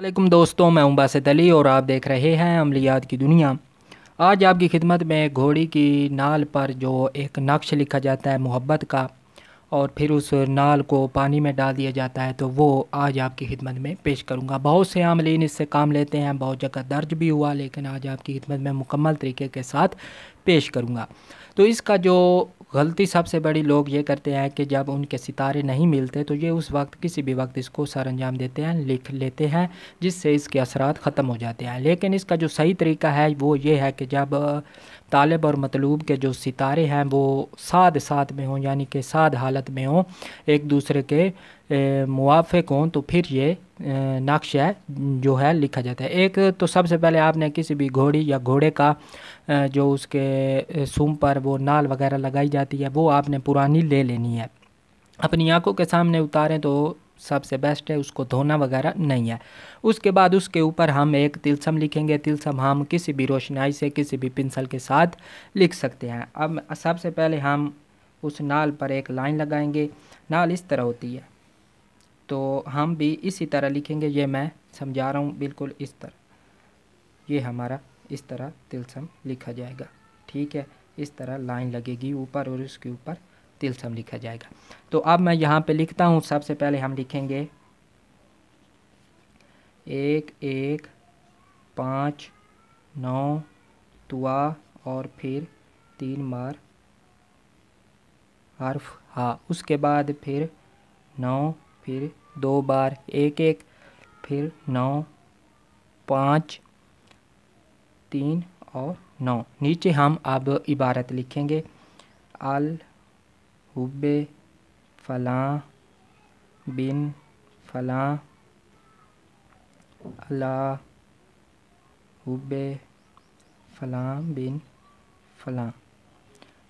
वालेकुम दोस्तों, मैं हूं बासित अली और आप देख रहे हैं अमलियात की दुनिया। आज आपकी खिदमत में घोड़ी की नाल पर जो एक नक्श लिखा जाता है मोहब्बत का, और फिर उस नाल को पानी में डाल दिया जाता है, तो वो आज आपकी खिदमत में पेश करूंगा। बहुत से आमलीन इससे काम लेते हैं, बहुत जगह दर्ज भी हुआ, लेकिन आज आपकी खिदमत में मुकम्मल तरीके के साथ पेश करूंगा। तो इसका जो गलती सबसे बड़ी लोग ये करते हैं कि जब उनके सितारे नहीं मिलते तो ये उस वक्त किसी भी वक्त इसको सर अंजाम देते हैं, लिख लेते हैं, जिससे इसके असरात ख़त्म हो जाते हैं। लेकिन इसका जो सही तरीका है वो ये है कि जब तालिब और मतलूब के जो सितारे हैं वो साथ साथ में हों, यानी कि साथ हालत में हों, एक दूसरे के मुवाफ़िक हों, तो फिर ये नक्शा जो है लिखा जाता है। एक तो सबसे पहले आपने किसी भी घोड़ी या घोड़े का जो उसके सूम पर वो नाल वगैरह लगाई जाती है वो आपने पुरानी ले लेनी है, अपनी आंखों के सामने उतारें तो सबसे बेस्ट है, उसको धोना वगैरह नहीं है। उसके बाद उसके ऊपर हम एक तिलस्म लिखेंगे। तिलस्म हम किसी भी रोशनाई से किसी भी पेंसिल के साथ लिख सकते हैं। अब सबसे पहले हम उस नाल पर एक लाइन लगाएंगे। नाल इस तरह होती है, तो हम भी इसी तरह लिखेंगे। ये मैं समझा रहा हूँ, बिल्कुल इस तरह ये हमारा इस तरह तिलस्म लिखा जाएगा। ठीक है, इस तरह लाइन लगेगी ऊपर और उसके ऊपर तिलस्म लिखा जाएगा। तो अब मैं यहाँ पे लिखता हूँ। सबसे पहले हम लिखेंगे 1 1 5 9 तुआ और फिर 3 बार हर्फ हा। उसके बाद फिर 9, फिर 2 बार 1 1, फिर 9 5 3 और 9। नीचे हम अब इबारत लिखेंगे अल हुब्बे फ़लाँ बिन फ़लाँ, अला हुब्बे फ़लाँ बिन फ़लाँ।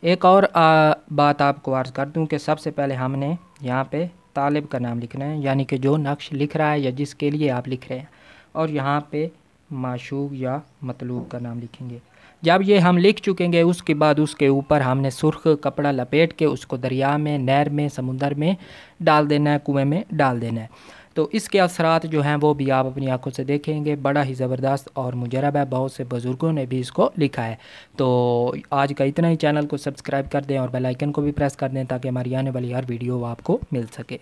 एक और बात आपको अर्ज़ कर दूं कि सबसे पहले हमने यहाँ पे तालिब का नाम लिखना है, यानी कि जो नक्श लिख रहा है या जिसके लिए आप लिख रहे हैं, और यहाँ पे माशूक या मतलूब का नाम लिखेंगे। जब ये हम लिख चुकेंगे उसके बाद उसके ऊपर हमने सुर्ख कपड़ा लपेट के उसको दरिया में, नहर में, समुंदर में डाल देना है, कुएं में डाल देना है। तो इसके असरात जो हैं वो भी आप अपनी आंखों से देखेंगे। बड़ा ही ज़बरदस्त और मुजरब है, बहुत से बुज़ुर्गों ने भी इसको लिखा है। तो आज का इतना ही। चैनल को सब्सक्राइब कर दें और बेल आइकन को भी प्रेस कर दें ताकि हमारी आने वाली हर वीडियो आपको मिल सके।